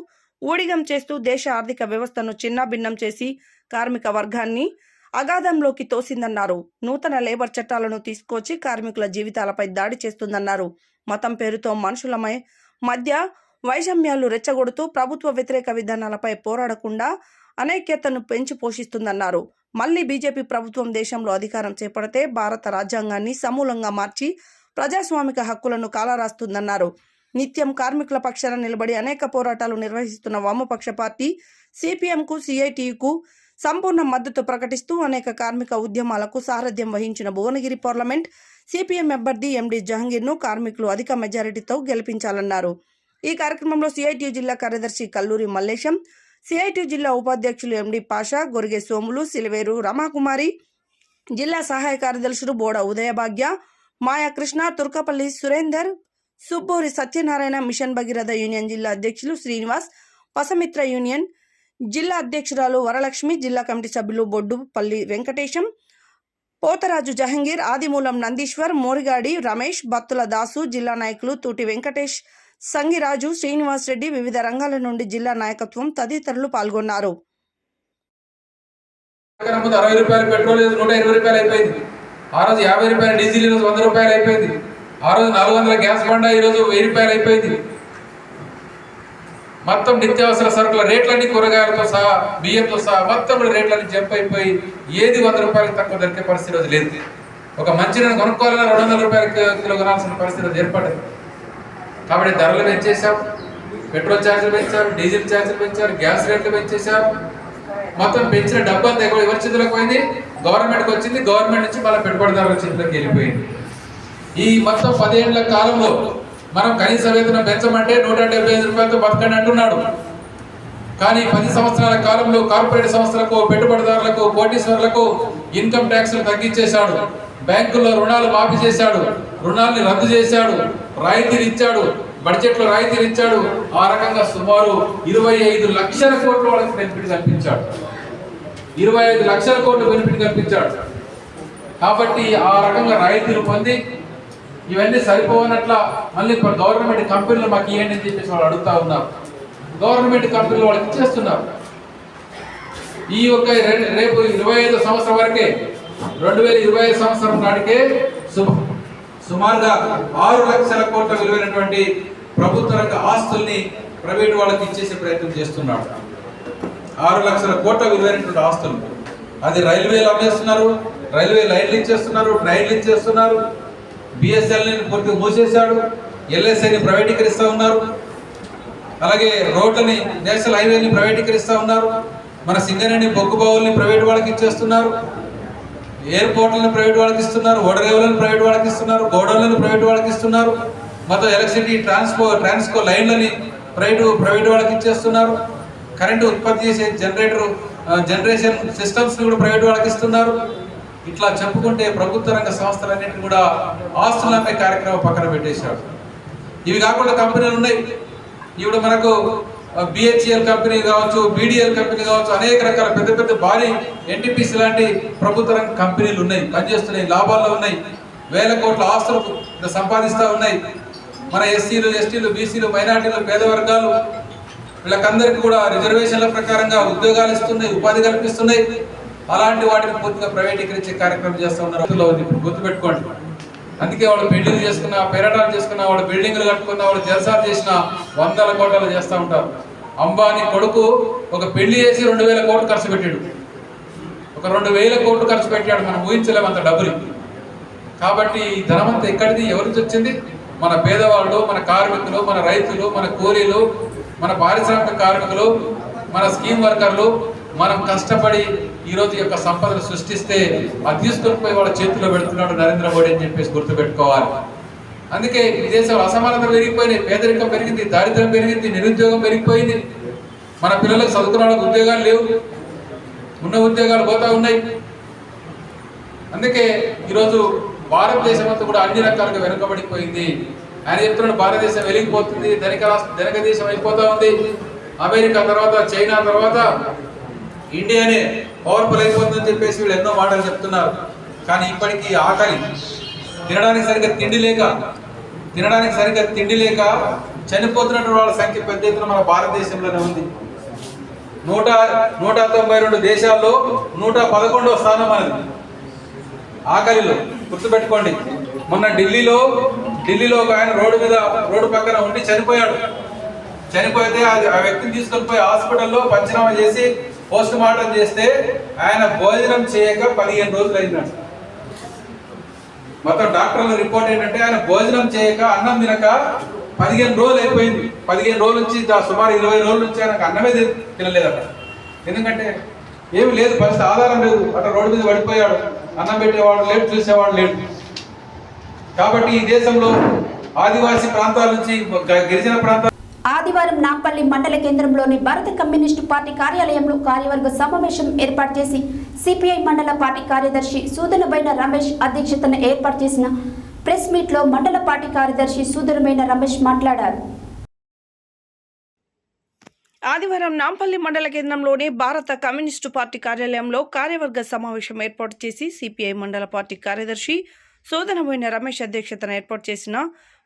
ఊడిగం చేస్తూ దేశ ఆర్థిక వ్యవస్థను చిన్నాభిన్నం చేసి కార్మిక వర్గాన్ని అగాధంలోకి తోసిందన్నారు. నూతన లేబర్ చట్టాలను తీసుకొచ్చి కార్మికుల జీవితాలపై దాడి చేస్తుందన్నారు. మతం పేరుతో మనుషుల మధ్య వైషమ్యాలు రెచ్చగొడుతూ ప్రభుత్వ వ్యతిరేక విధానాలపై పోరాడకుండా అనైక్యతను పెంచి పోషిస్తుందన్నారు. మళ్లీ బీజేపీ ప్రభుత్వం దేశంలో అధికారం చేపడితే భారత రాజ్యాంగాన్ని సమూలంగా మార్చి ప్రజాస్వామిక హక్కులను కాలరాస్తుందన్నారు. నిత్యం కార్మికుల పక్షాన నిలబడి అనేక పోరాటాలు నిర్వహిస్తున్న వామపక్ష పార్టీ సిపిఎంకు, సిఐటియుకు సంపూర్ణ మద్దతు ప్రకటిస్తూ అనేక కార్మిక ఉద్యమాలకు సారథ్యం వహించిన భువనగిరి పార్లమెంట్ సిపిఎం అభ్యర్థి ఎండి జహంగీర్ను కార్మికులు అధిక మెజారిటీతో గెలిపించాలన్నారు. ఈ కార్యక్రమంలో సిఐటియు జిల్లా కార్యదర్శి కల్లూరి మల్లేశం, సిఐటియు జిల్లా ఉపాధ్యక్షులు ఎండి పాషా, గొరిగే సోములు, సిలివేరు రమాకుమారి, జిల్లా సహాయ కార్యదర్శులు బోడ ఉదయభాగ్య, మాయా కృష్ణ, తుర్కపల్లి సురేందర్, సుబ్బూరి సత్యనారాయణ, మిషన్ భగీరథ యూనియన్ జిల్లా అధ్యక్షులు శ్రీనివాస్, పసమిత్ర యూనియన్ జిల్లా అధ్యక్షురాలు వరలక్ష్మి, జిల్లా కమిటీ సభ్యులు బొడ్డుపల్లి వెంకటేశం, పోతరాజు జహంగీర్, ఆదిమూలం నందీశ్వర్, మోరిగాడి రమేష్, బత్తుల దాసు, జిల్లా నాయకులు తూటి వెంకటేష్, సంగిరాజు, శ్రీనివాస్ రెడ్డి, వివిధ రంగాల నుండి జిల్లా నాయకత్వం తదితరులు పాల్గొన్నారు. 60 రూపాయలు పెట్రోల్ 120 రూపాయలు అయిపోయింది. ఆ రోజు 50 రూపాయలు డీజిల్ 100 రూపాయలు అయిపోయింది. ఆ రోజు 400 గ్యాస్ బండ ఈరోజు 1000 రూపాయలు అయిపోయింది. మొత్తం నిత్యావసర సరుకుల రేట్లన్నీ, కూరగాయలతో సహా, బియ్యంతో సహా మొత్తం రేట్లన్నీ జంప్ అయిపోయి ఏది 100 రూపాయలకు తక్కువ దొరికే పరిస్థితి రోజు లేదు. ఒక మంచినీళ్ళు కొనుక్కోవాలన్నా 200 రూపాయల కిలో కొనాల్సిన పరిస్థితి రోజు ఏర్పడింది. కాబట్టి ధరలు పెంచేశాం, పెట్రోల్ ఛార్జీలు పెంచారు, డీజిల్ ఛార్జీలు పెంచారు, గ్యాస్ రేట్లు పెంచేశారు. మొత్తం పెంచిన డబ్బంతా ఎవరి చేతులకు పోయింది? గవర్నమెంట్కి వచ్చింది. గవర్నమెంట్ నుంచి మళ్ళీ పెట్టుబడిదారుల చేతులకు వెళ్ళిపోయింది. ఈ మొత్తం 10 ఏళ్ల కాలంలో మనం కనీస వేతనం పెంచమంటే 175 రూపాయలతో బతకండి అంటున్నాడు. కానీ 10 సంవత్సరాల కాలంలో కార్పొరేట్ సంస్థలకు, పెట్టుబడిదారులకు, కోటీశ్వరులకు ఇన్కమ్ ట్యాక్స్లు తగ్గించేశాడు. బ్యాంకుల్లో రుణాలు మాఫీ చేశాడు, రుణాలని రద్దు చేశాడు, రాయితీలు ఇచ్చాడు, బడ్జెట్లో రాయితీలు ఇచ్చాడు. ఆ రకంగా సుమారు 25 లక్షల కోట్ల వాళ్ళకి బెనిఫిట్ కల్పించాడు. 25 లక్షల కోట్లు బెనిఫిట్ కల్పించాడు. కాబట్టి ఆ రకంగా రాయితీలు పొంది ఇవన్నీ సరిపోవనట్ల మళ్ళీ గవర్నమెంట్ కంపెనీలు మాకు ఇవ్వండి అని చెప్పేసి వాళ్ళు అడుగుతా ఉన్నారు. గవర్నమెంట్ కంపెనీలు వాళ్ళకి ఇచ్చేస్తున్నారు. ఈ యొక్క రేపు 25 సంవత్సరం వరకే, 2025 సంవత్సరం నాటికే సుమారుగా 6 లక్షల కోట్ల విలువైనటువంటి ప్రభుత్వ రంగ ఆస్తుల్ని ప్రైవేట్ వాళ్ళకి ఇచ్చేసే ప్రయత్నం చేస్తున్నాడు. 6 లక్షల కోట్ల విలువైనటువంటి ఆస్తులు. అది రైల్వేలు అమ్మేస్తున్నారు, రైల్వే లైన్లు ఇచ్చేస్తున్నారు, ట్రైన్లు ఇచ్చేస్తున్నారు. బిఎస్ఎల్ని పూర్తిగా మూసేశాడు, ఎల్ఎస్ఐని ప్రైవేటీకరిస్తూ ఉన్నారు. అలాగే రోడ్లని, నేషనల్ హైవేని ప్రైవేటీకరిస్తూ ఉన్నారు. మన సింగరేణి బొగ్గు బావుల్ని ప్రైవేట్ వాళ్ళకి ఇచ్చేస్తున్నారు, ఎయిర్పోర్ట్లను ప్రైవేట్ వాళ్ళకి ఇస్తున్నారు, ఓడరేవులను ప్రైవేట్ వాళ్ళకి ఇస్తున్నారు, గోడౌన్లను ప్రైవేట్ వాళ్ళకి ఇస్తున్నారు. మొత్తం ఎలక్ట్రిసిటీ ట్రాన్స్కో లైన్లని ప్రైవేట్ వాళ్ళకి ఇచ్చేస్తున్నారు. కరెంటు ఉత్పత్తి చేసే జనరేషన్ సిస్టమ్స్ కూడా ప్రైవేట్ వాళ్ళకి ఇస్తున్నారు. ఇట్లా చెప్పుకుంటే ప్రభుత్వ రంగ సంస్థలన్నింటినీ కూడా ఆస్తులు అమ్మే కార్యక్రమం పక్కన పెట్టేశాడు. ఇవి కాకుండా కంపెనీలు ఉన్నాయి. ఇప్పుడు మనకు బిహెచ్ఎల్ కంపెనీ కావచ్చు, బీడీఎల్ కంపెనీ కావచ్చు, అనేక రకాల పెద్ద పెద్ద భారీ ఎన్టీపీసీ లాంటి ప్రభుత్వ రంగ కంపెనీలు ఉన్నాయి, పనిచేస్తున్నాయి, లాభాల్లో ఉన్నాయి, వేల కోట్ల ఆస్తులు సంపాదిస్తూ ఉన్నాయి. మన ఎస్సీలు, ఎస్టీలు, బీసీలు, మైనార్టీలు, పేద వర్గాలు వీళ్ళకందరికీ కూడా రిజర్వేషన్ల ప్రకారంగా ఉద్యోగాలు ఇస్తున్నాయి, ఉపాధి కల్పిస్తున్నాయి. అలాంటి వాటిని పూర్తిగా ప్రైవేటీకరించే కార్యక్రమం చేస్తూ ఉన్నారు. ఇప్పుడు గుర్తుపెట్టుకోండి. అందుకే వాళ్ళు పెళ్లిళ్ళు చేసుకున్న, పేరటాలు చేసుకున్న, వాళ్ళు బిల్డింగ్లు కట్టుకున్న, వాళ్ళు జలసాలు చేసిన 100ల కోట్లు చేస్తూ ఉంటారు. అంబానీ కొడుకు ఒక పెళ్లి చేసి 2000 కోట్లు ఖర్చు పెట్టాడు. ఒక 2000 కోట్లు ఖర్చు పెట్టాడు. మనం ఊహించలేము అంత డబ్బులు. కాబట్టి ఈ ధనమంతా ఎక్కడిది, ఎవరి నుంచి వచ్చింది? మన పేదవాళ్ళు, మన కార్మికులు, మన రైతులు, మన కూలీలు, మన పారిశ్రామిక కార్మికులు, మన స్కీమ్ వర్కర్లు, మనం కష్టపడి ఈరోజు యొక్క సంపదను సృష్టిస్తే అది తీసుకొని పోయి వాళ్ళ చేతుల్లో పెడుతున్నాడు నరేంద్ర మోడీ అని చెప్పేసి గుర్తుపెట్టుకోవాలి. అందుకే ఈ దేశంలో అసమానతలు పెరిగిపోయినాయి, పేదరికం పెరిగింది, దారిద్ర్యం పెరిగింది, నిరుద్యోగం పెరిగిపోయింది. మన పిల్లలకు చదువుకున్న వాళ్ళకి ఉద్యోగాలు లేవు, ఉన్న ఉద్యోగాలు పోతా ఉన్నాయి. అందుకే ఈరోజు భారతదేశం అంతా కూడా అన్ని రకాలుగా వెనుకబడిపోయింది. ఆయన చెప్తున్నాడు భారతదేశం వెలిగిపోతుంది, ధనిక దేశం అయిపోతా ఉంది. అమెరికా తర్వాత, చైనా తర్వాత ఇండియానే పవర్ఫుల్ అయిపోతుందని చెప్పేసి వీళ్ళు ఎన్నో మాటలు చెప్తున్నారు. కానీ ఇప్పటికీ ఆకలి, తినడానికి సరిగ్గా తిండి లేక చనిపోతున్నటువంటి వాళ్ళ సంఖ్య పెద్ద ఎత్తున మన భారతదేశంలోనే ఉంది. 192 దేశాల్లో 111వ స్థానం మనది ఆకలిలో. గుర్తుపెట్టుకోండి, మొన్న ఢిల్లీలో ఒక ఆయన రోడ్డు పక్కన ఉండి చనిపోయితే ఆ వ్యక్తిని తీసుకొని పోయి హాస్పిటల్లో పంచనామా చేసి పోస్ట్ మార్టం చేస్తే ఆయన భోజనం చేయక 15 రోజులు అయిందంట. మొత్తం డాక్టర్ల రిపోర్ట్ ఏంటంటే ఆయన భోజనం చేయక, అన్నం తినక 15 రోజులు అయిపోయింది. 15 రోజుల నుంచి సుమారు 20 రోజుల నుంచి ఆయనకు అన్నమే తినలేదట. ఎందుకంటే ఏమి లేదు, పరిస్థితి ఆధారం లేదు. అట్లా రోడ్డు మీద పడిపోయాడు, అన్నం పెట్టేవాడు లేడు, చూసేవాడు లేడు. కాబట్టి ఈ దేశంలో ఆదివాసీ ప్రాంతాల నుంచి గిరిజన ప్రాంతాల ఆదివారం నాంపల్లి మండల కేంద్రంలోని భారత కమ్యూనిస్టు పార్టీ కార్యాలయంలో కార్యవర్గ సమావేశం ఏర్పాటు చేసి సిపిఐ మండల పార్టీ కార్యదర్శి సూదనబైన రమేష్ అధ్యక్షతన ఏర్పాటు చేసిన ప్రెస్ మీట్లో మండల పార్టీ కార్యదర్శి సూదనబైన రమేష్ మాట్లాడారు. ఆదివారం నాంపల్లి మండల కేంద్రంలోని భారత కమ్యూనిస్టు పార్టీ కార్యాలయంలో కార్యవర్గ సమావేశం ఏర్పాటు చేసి సిపిఐ మండల పార్టీ కార్యదర్శి సూదనబైన రమేష్ అధ్యక్షతన ఏర్పాటు చేసిన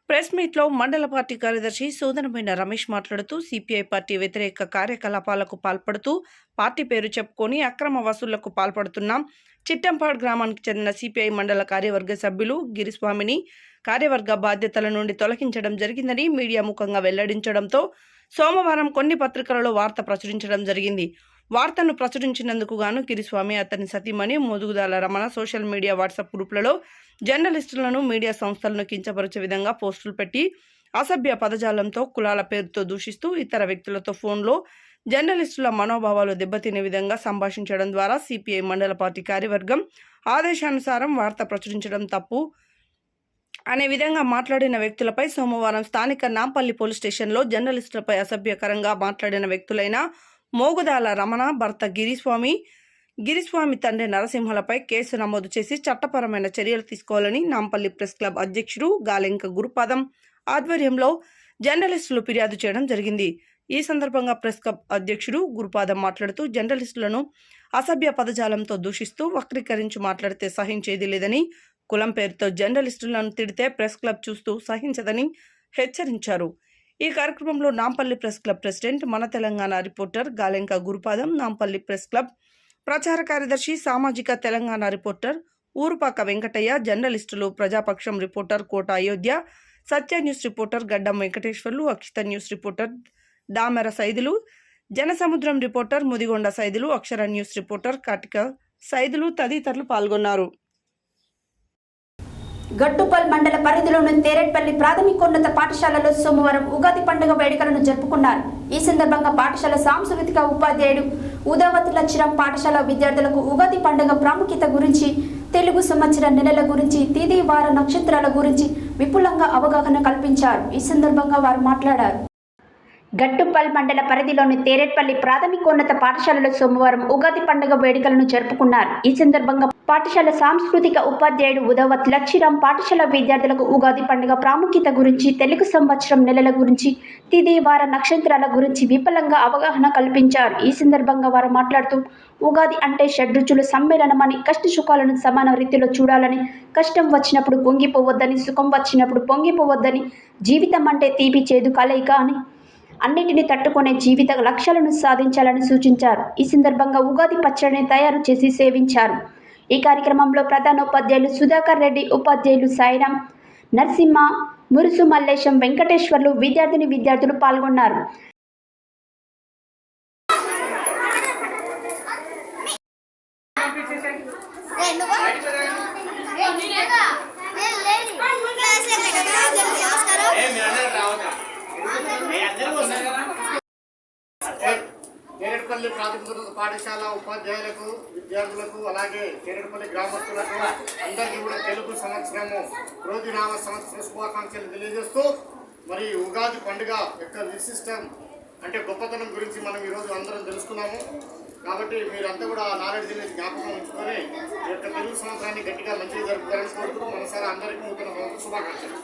ప్రెస్ మీట్లో మండల పార్టీ కార్యదర్శి సూదనబైన రమేష్ మాట్లాడుతూ సిపిఐ పార్టీ వ్యతిరేక కార్యకలాపాలకు పాల్పడుతూ పార్టీ పేరు చెప్పుకొని అక్రమ వసూళ్లకు పాల్పడుతున్నాం. చిట్టంపాడు గ్రామానికి చెందిన సిపిఐ మండల కార్యవర్గ సభ్యులు గిరిస్వామిని కార్యవర్గ బాధ్యతల నుండి తొలగించడం జరిగిందని మీడియా ముఖంగా వెల్లడించడంతో సోమవారం కొన్ని పత్రికలలో వార్త ప్రచురించడం జరిగింది. వార్తను ప్రచురించినందుకు గాను గిరిస్వామి, అతని సతీమణి Modugudala Ramana social media WhatsApp గ్రూపులలో జర్నలిస్టులను, మీడియా సంస్థలను కించపరిచే విధంగా పోస్టులు పెట్టి అసభ్య పదజాలంతో, కులాల పేరుతో దూషిస్తూ ఇతర వ్యక్తులతో ఫోన్లో జర్నలిస్టుల మనోభావాలు దెబ్బతినే విధంగా సంభాషించడం ద్వారా సిపిఐ మండల పార్టీ కార్యవర్గం ఆదేశానుసారం వార్త ప్రచురించడం తప్పు అనే విధంగా మాట్లాడిన వ్యక్తులపై సోమవారం స్థానిక నాంపల్లి పోలీస్ స్టేషన్లో జర్నలిస్టులపై అసభ్యకరంగా మాట్లాడిన వ్యక్తులైన మోగుదాల రమణ, భర్త గిరిస్వామి తండ్రి నరసింహలపై కేసు నమోదు చేసి చట్టపరమైన చర్యలు తీసుకోవాలని నాంపల్లి ప్రెస్ క్లబ్ అధ్యక్షుడు గాలెంక గురుపాదం ఆధ్వర్యంలో జర్నలిస్టులు ఫిర్యాదు చేయడం జరిగింది. ఈ సందర్భంగా ప్రెస్ క్లబ్ అధ్యక్షుడు గురుపాదం మాట్లాడుతూ జర్నలిస్టులను అసభ్య పదజాలంతో దూషిస్తూ వక్రీకరించి మాట్లాడితే సహించేది లేదని, కులం పేరుతో జర్నలిస్టులను తిడితే ప్రెస్ క్లబ్ చూస్తూ సహించదని హెచ్చరించారు. ఈ కార్యక్రమంలో Nampally press club president, Mana Telangana reporter Galenka Gurupadam, Nampally press club ప్రచార కార్యదర్శి, సామాజిక తెలంగాణ రిపోర్టర్ ఊరుపాక వెంకటయ్య, జర్నలిస్టులు Prajapaksham reporter Kota Ayodhya, Satya news reporter Gaddam Venkateswarlu, Akshitha news reporter Damera Saidulu, Janasamudram reporter Mudigonda Saidulu, Akshara news reporter Katika Saidulu తదితరులు పాల్గొన్నారు. గట్టుపల్ మండల పరిధిలోని తేరెట్పల్లి ప్రాథమికోన్నత పాఠశాలలో సోమవారం ఉగాది పండుగ వేడుకలను జరుపుకున్నారు. ఈ సందర్భంగా పాఠశాల సాంస్కృతిక ఉపాధ్యాయుడు ఉదావతి లచ్చిరం పాఠశాల విద్యార్థులకు ఉగాది పండుగ ప్రాముఖ్యత గురించి, తెలుగు సంవత్సర నెలల గురించి, తిథి వార నక్షత్రాల గురించి విపులంగా అవగాహన కల్పించారు. ఈ సందర్భంగా వారు మాట్లాడారు. గట్టుపల్ మండల పరిధిలోని తేరెట్పల్లి ప్రాథమికోన్నత పాఠశాలలో సోమవారం ఉగాది పండుగ వేడుకలను జరుపుకున్నారు. ఈ సందర్భంగా పాఠశాల సాంస్కృతిక ఉపాధ్యాయుడు ఉదావత్ లచ్చిరాం పాఠశాల విద్యార్థులకు ఉగాది పండుగ ప్రాముఖ్యత గురించి, తెలుగు సంవత్సరం నెలల గురించి, తిథి వార నక్షత్రాల గురించి విపులంగా అవగాహన కల్పించారు. ఈ సందర్భంగా వారు మాట్లాడుతూ ఉగాది అంటే షడ్రుచుల సమ్మేళనమని, కష్ట సుఖాలను సమాన రీతిలో చూడాలని, కష్టం వచ్చినప్పుడు పొంగిపోవద్దని, సుఖం వచ్చినప్పుడు పొంగిపోవద్దని, జీవితం అంటే తీపి చేదు కలయిక అని, అన్నిటిని తట్టుకునే జీవిత లక్ష్యాలను సాధించాలని సూచించారు. ఈ సందర్భంగా ఉగాది పచ్చడిని తయారు చేసి సేవించారు. ఈ కార్యక్రమంలో ప్రధానోపాధ్యాయులు సుధాకర్ రెడ్డి, ఉపాధ్యాయులు సాయిరాం, నరసింహ, మురుసు మల్లేశం, వెంకటేశ్వర్లు, విద్యార్థులు పాల్గొన్నారు. చేరేడుపల్లి ప్రాథమిక పాఠశాల ఉపాధ్యాయులకు, విద్యార్థులకు, అలాగే చేరేడుపల్లి గ్రామస్తులకు అందరికీ కూడా తెలుగు సంవత్సరము క్రోధినామ సంవత్సర శుభాకాంక్షలు తెలియజేస్తూ, మరి ఉగాది పండుగ యొక్క విశిష్టం అంటే గొప్పతనం గురించి మనం ఈరోజు అందరం తెలుసుకున్నాము. కాబట్టి మీరంతా కూడా ఆ నాలెడ్జ్ అనేది జ్ఞాపకం ఉంచుకొని ఈ యొక్క తెలుగు సంవత్సరాన్ని గట్టిగా మంచిగా జరుపుకోవాలని కోరుతూ మనసారి అందరికీ నూతన సంవత్సర శుభాకాంక్షలు.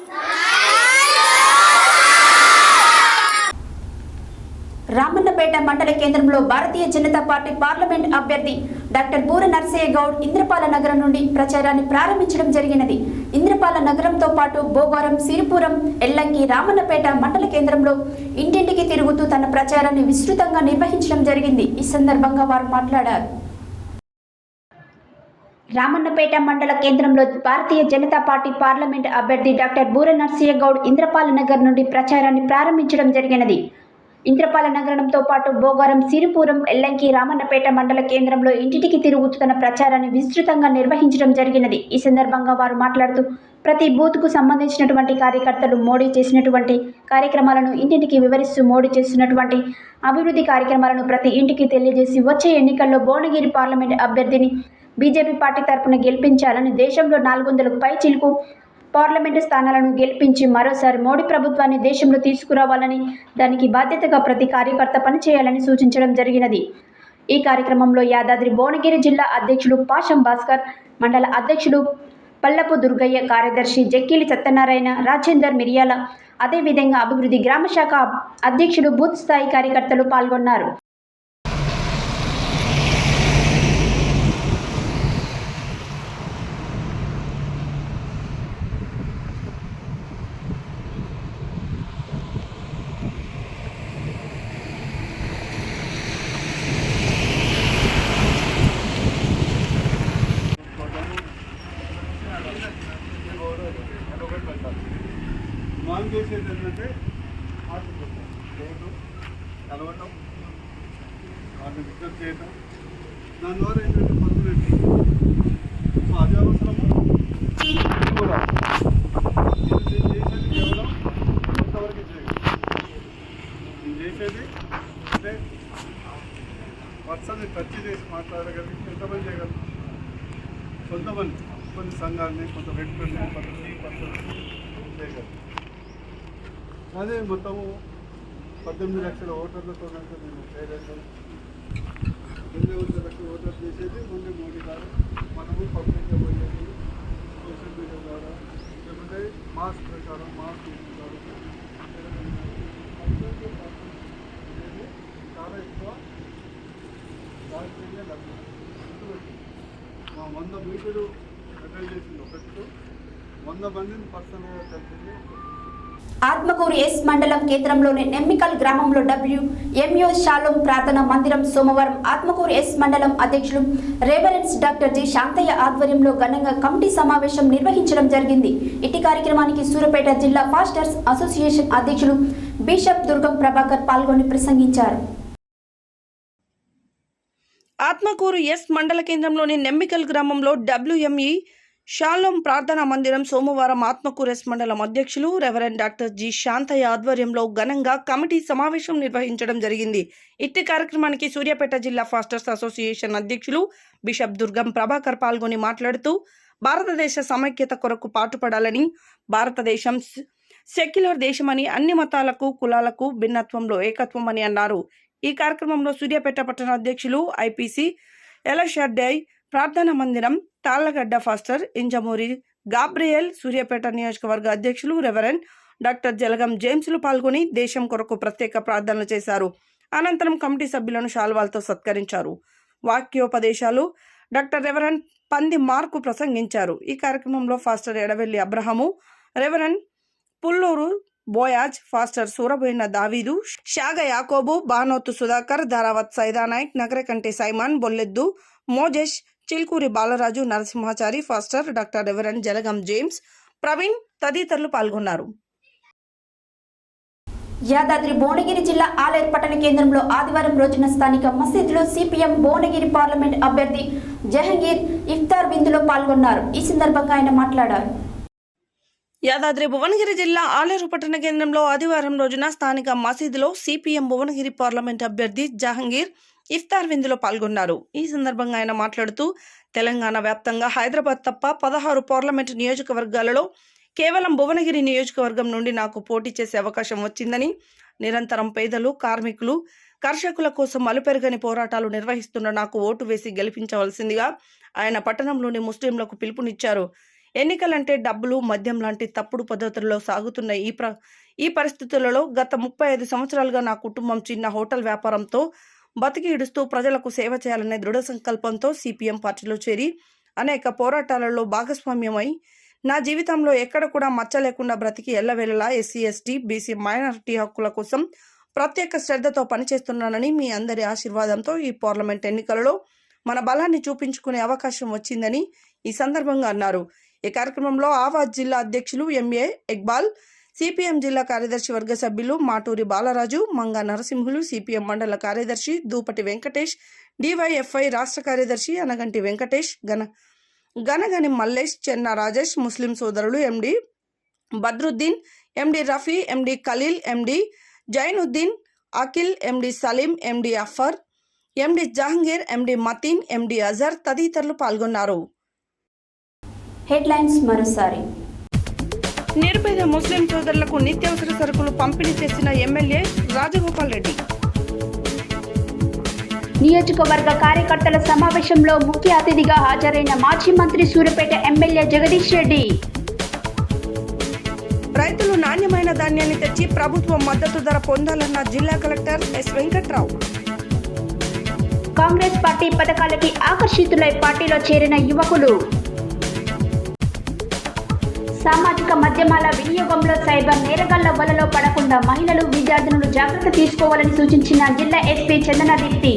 రామన్నపేట మండల కేంద్రంలో భారతీయ జనతా పార్టీ పార్లమెంట్ అభ్యర్థి డాక్టర్ బూర నర్సయ్య గౌడ్ ఇంద్రపాల నగరం నుండి ప్రచారాన్ని ప్రారంభించడం జరిగినది. ఇంద్రపాల నగరంతో పాటు బోగారం, సిరిపురం, ఎల్లంకి, రామన్నపేట మండల కేంద్రంలో ఇంటింటికి తిరుగుతూ తన ప్రచారాన్ని విస్తృతంగా నిర్వహించడం జరిగింది. ఈ సందర్భంగా వారు మాట్లాడారు. రామన్నపేట మండల కేంద్రంలో భారతీయ జనతా పార్టీ పార్లమెంట్ అభ్యర్థి డాక్టర్ బూర నర్సయ్య గౌడ్ ఇంద్రపాల నగర్ నుండి ప్రచారాన్ని ప్రారంభించడం జరిగినది. ఇంద్రపాల నగరంతో పాటు బోగారం, సిరిపురం, ఎల్లంకి, రామన్నపేట మండల కేంద్రంలో ఇంటింటికి తిరుగుతూ తన ప్రచారాన్ని విస్తృతంగా నిర్వహించడం జరిగినది. ఈ సందర్భంగా వారు మాట్లాడుతూ ప్రతి బూత్కు సంబంధించినటువంటి కార్యకర్తలు మోడీ చేసినటువంటి కార్యక్రమాలను ఇంటింటికి వివరిస్తూ మోడీ చేస్తున్నటువంటి అభివృద్ధి కార్యక్రమాలను ప్రతి ఇంటికి తెలియజేసి వచ్చే ఎన్నికల్లో భువనగిరి పార్లమెంట్ అభ్యర్థిని బీజేపీ పార్టీ తరఫున గెలిపించాలని, దేశంలో 400కు పైచిలుకు పార్లమెంటు స్థానాలను గెలిపించి మరోసారి మోడీ ప్రభుత్వాన్ని దేశంలో తీసుకురావాలని, దానికి బాధ్యతగా ప్రతి కార్యకర్త పనిచేయాలని సూచించడం జరిగినది. ఈ కార్యక్రమంలో యాదాద్రి భువనగిరి జిల్లా అధ్యక్షులు పాషం భాస్కర్, మండల అధ్యక్షులు పల్లపు దుర్గయ్య, కార్యదర్శి జక్కిలి సత్యనారాయణ, రాజేందర్ మిరియాల, అదేవిధంగా అభివృద్ధి గ్రామ శాఖ అధ్యక్షులు, బూత్ స్థాయి కార్యకర్తలు పాల్గొన్నారు. మనం చేసేది ఏంటంటే కలవటం, వాటిని విజ్ఞప్తి చేయటం, దాని ద్వారా ఏంటంటే పర్మనెంట్. సో అది అవసరము కూడా నేను చేసేది కేవలం కొంతవరకు చేయగలను. నేను చేసేది అంటే పర్సన్ని టచ్ చేసి మాట్లాడగలిగి ఎంతమంది చేయగలను? కొంతమంది, కొన్ని సంఘాలని, కొంత వ్యక్తుల్ని, కొంత పర్సన్ చేయగలను. అదే మొత్తము 18 లక్షల ఓటర్లతో నేను చేయగలను. 8 లక్షల ఓటర్లు చేసేది ముందు మోడీ గారు. మనము పబ్లిక్గా పోయేది సోషల్ మీడియా ద్వారా, లేకపోతే మాస్ ప్రచారం, మాస్ ద్వారా చాలా ఎక్కువ రాజకీయంగా లభ్యం. మా 100 మీటింగ్లు అటెండ్ చేసింది ఒకటి, 100 మందిని పర్సనల్గా కలిసింది. ఆత్మకూరు ఎస్ మండలం కేంద్రంలోని నెమ్మికల్ గ్రామంలో WMO షాలోం ప్రార్థనా మందిరం సోమవారం ఆత్మకూరు ఎస్ మండలం అధ్యక్షులు రెవరెన్స్ డాక్టర్ జి శాంతయ్య ఆధ్వర్యంలో ఘనంగా కమిటీ సమావేశం నిర్వహించడం జరిగింది. ఇట్టి కార్యక్రమానికి సూర్యాపేట జిల్లా ఫాస్టర్స్ అసోసియేషన్ అధ్యక్షులు బిషప్ దుర్గం ప్రభాకర్ పాల్గొని ప్రసంగించారు. ఆత్మకూరు ఎస్ మండల కేంద్రంలోని నెమ్మికల్ గ్రామంలో WME షాలోం ప్రార్థనా మందిరం సోమవారం ఆత్మకూరు ఎస్ మండలం అధ్యక్షులు రెవరెండ్ డాక్టర్ జి శాంతయ్య ఆధ్వర్యంలో ఘనంగా కమిటీ సమావేశం నిర్వహించడం జరిగింది. ఇట్టి కార్యక్రమానికి సూర్యాపేట జిల్లా ఫాస్టర్స్ అసోసియేషన్ అధ్యక్షులు బిషప్ దుర్గం ప్రభాకర్ పాల్గొని మాట్లాడుతూ భారతదేశ సమైక్యత కొరకు పాటుపడాలని, భారతదేశం సెక్యులర్ దేశమని, అన్ని మతాలకు, కులాలకు భిన్నత్వంలో ఏకత్వం అని అన్నారు. ఈ కార్యక్రమంలో సూర్యాపేట పట్టణ అధ్యక్షులు IPC ఎలషడ్డై, ప్రార్థనా మందిరం తాళ్లగడ్డ ఫాస్టర్ ఇంజమూరి గాబ్రియల్, సూర్యాపేట నియోజకవర్గ అధ్యక్షులు రెవరెండ్ డాక్టర్ జలగం జేమ్స్లు పాల్గొని దేశం కొరకు ప్రత్యేక ప్రార్థనలు చేశారు. అనంతరం కమిటీ సభ్యులను శాల్వాలతో సత్కరించారు. వాక్యోపదేశాలు డాక్టర్ రెవరెండ్ పంది మార్కు ప్రసంగించారు. ఈ కార్యక్రమంలో pastor Edavelli Abraham, reverend Pulluru Boaz, pastor Suraboina Daveedu, Shaga Yakobu, Banothu Sudhakar, Dharavath Saidanayak, Nagarakanti Simon, Bolleddu Mojesh, Chilkuri Balaraju, Narasimhachari, pastor doctor reverend Jalagam James, Praveen తదితరులు పాల్గొన్నారు. యాదాద్రి భువనగిరి జిల్లా ఆలేరు పట్టణ కేంద్రంలో ఆదివారం రోజున స్థానిక మసీదులో CPM భువనగిరి పార్లమెంట్ అభ్యర్థి జహంగీర్ ఇఫ్తార్ విందులో పాల్గొన్నారు. ఈ సందర్భంగా ఆయన మాట్లాడారు. యాదాద్రి భువనగిరి జిల్లా ఆలేరు పట్టణ కేంద్రంలో ఆదివారం రోజున స్థానిక మసీదులో సిపిఎం భువనగిరి పార్లమెంట్ అభ్యర్థి జహంగీర్ ఇఫ్తార్ విందులో పాల్గొన్నారు. ఈ సందర్భంగా ఆయన మాట్లాడుతూ తెలంగాణ వ్యాప్తంగా హైదరాబాద్ తప్ప 16 పార్లమెంట్ నియోజకవర్గాలలో కేవలం భువనగిరి నియోజకవర్గం నుండి నాకు పోటీ చేసే అవకాశం వచ్చిందని, నిరంతరం పేదలు, కార్మికులు, కర్షకుల కోసం అలుపెరగని పోరాటాలు నిర్వహిస్తున్న నాకు ఓటు వేసి గెలిపించవలసిందిగా ఆయన పట్టణంలోని ముస్లింలకు పిలుపునిచ్చారు. ఎన్నికలంటే డబ్బులు, మద్యం లాంటి తప్పుడు పద్ధతుల్లో సాగుతున్న ఈ పరిస్థితులలో గత 35 సంవత్సరాలుగా నా కుటుంబం చిన్న హోటల్ వ్యాపారంతో బతికి ఇడుస్తూ ప్రజలకు సేవ చేయాలనే దృఢ సంకల్పంతో సిపిఎం పార్టీలో చేరి అనేక పోరాటాలలో భాగస్వామ్యమై నా జీవితంలో ఎక్కడ కూడా మచ్చ లేకుండా బ్రతికి ఎల్లవేళలా ఎస్సీ, ఎస్టీ, బీసీ, మైనారిటీ హక్కుల కోసం ప్రత్యేక శ్రద్ధతో పనిచేస్తున్నానని, మీ అందరి ఆశీర్వాదంతో ఈ పార్లమెంట్ ఎన్నికలలో మన బలాన్ని చూపించుకునే అవకాశం వచ్చిందని ఈ సందర్భంగా అన్నారు. ఈ కార్యక్రమంలో ఆవాజ్ జిల్లా అధ్యక్షులు ఎంఏ ఇక్బాల్, సిపిఎం జిల్లా కార్యదర్శి వర్గ సభ్యులు మాటూరి బాలరాజు, మంగా నరసింహులు, సిపిఎం మండల కార్యదర్శి దూపటి వెంకటేష్, డివైఎఫ్ఐ రాష్ట్ర కార్యదర్శి అనగంటి వెంకటేష్, గనగని మల్లేష్, చెన్నా రాజేష్, ముస్లిం సోదరులు ఎండి బద్రుద్దీన్, ఎండి రఫీ, ఎండి ఖలీల్, ఎండి జైనుద్దీన్, అఖిల్, ఎండి సలీం, ఎండి అఫర్, ఎండి జహంగీర్, ఎండి మతీన్, ఎండి అజర్ తదితరులు పాల్గొన్నారు. హెడ్లైన్స్ మరోసారి. నిరుపేద ముస్లిం సోదరులకు నిత్యావసర సరుకులు పంపిణీ చేసిన ఎమ్మెల్యే రాజగోపాల్ రెడ్డి. నియోజకవర్గ కార్యకర్తల సమావేశంలో ముఖ్య అతిథిగా హాజరైన మాజీ మంత్రి సూర్యాపేట ఎమ్మెల్యే జగదీష్ రెడ్డి. రైతులు నాణ్యమైన ధాన్యాన్ని తెచ్చి ప్రభుత్వం మద్దతు ధర పొందాలన్న జిల్లా collector S Venkatrao. Congress party పథకాలకి ఆకర్షితులై పార్టీలో చేరిన యువకులు. సామాజిక మాధ్యమాల వినియోగంలో సైబర్ నేరగాళ్ల వలలో పడకుండా మహిళలు, విద్యార్థినులు జాగ్రత్త తీసుకోవాలని సూచించిన జిల్లా ఎస్పీ చందన దీప్తి.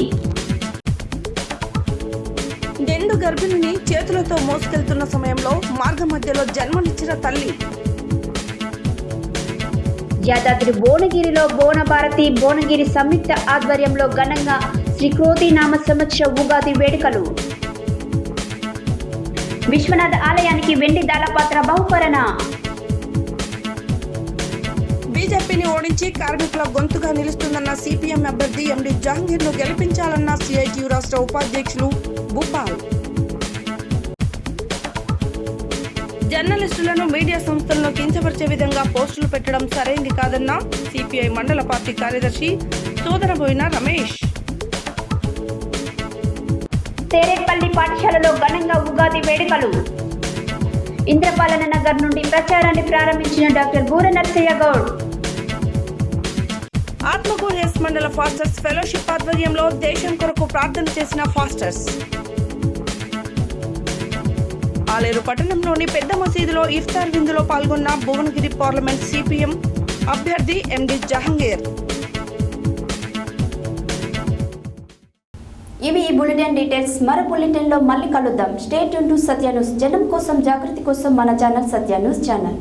నిండు గర్భిణిని చేతులతో మోసుకెళ్తున్న సమయంలో మార్గ మధ్యలో జన్మనిచ్చిన తల్లి. యాదాద్రి భువనగిరిలో బోనభారతి భువనగిరి సంయుక్త ఆధ్వర్యంలో ఘనంగా శ్రీ క్రోధి నామ సంవత్సర ఉగాది వేడుకలు. విశ్వనాథ ఆలయానికి వెండి దాళపాత్ర బహుకరణ. బీజేపీని ఓడించి కార్మికుల గొంతుగా నిలుస్తుందన్న సిపిఎం అభ్యర్థి ఎండి జహంగీర్ ను గెలిపించాలన్న సిఐటియు రాష్ట్ర ఉపాధ్యక్షులు భూపాల్. జర్నలిస్టులను, మీడియా సంస్థలను కించపరిచే విధంగా పోస్టులు పెట్టడం సరైంది కాదన్న సిపిఐ మండల పార్టీ కార్యదర్శి సోదరబోయిన రమేష్. తేరేపల్లి పాఠశాలలో ఘనంగా ఉగాది వేడుకలు. ఇంద్రపాలన నగర్ నుండి ప్రచారాన్ని ప్రారంభించిన డాక్టర్ బూర నర్సయ్య గౌడ్. ఆత్మకూరు ఎస్ మండల ఫాస్టర్స్ ఫెలోషిప్ ఆధ్వర్యంలో దేశం కొరకు ప్రార్థన చేసిన ఫాస్టర్స్. ఆలేరు పట్టణంలోని పెద్ద మసీదులో ఇఫ్తార్ విందులో పాల్గొన్న భువనగిరి పార్లమెంట్ సిపిఎం అభ్యర్థి ఎండి జహంగీర్. ఇవి ఈ బులెటిన్ డీటెయిల్స్. మరో బులెటిన్లో మళ్ళీ కలుద్దాం. Stay tune to Satya news. జనం కోసం, జాగృతి కోసం మన ఛానల్ సత్య న్యూస్ ఛానల్.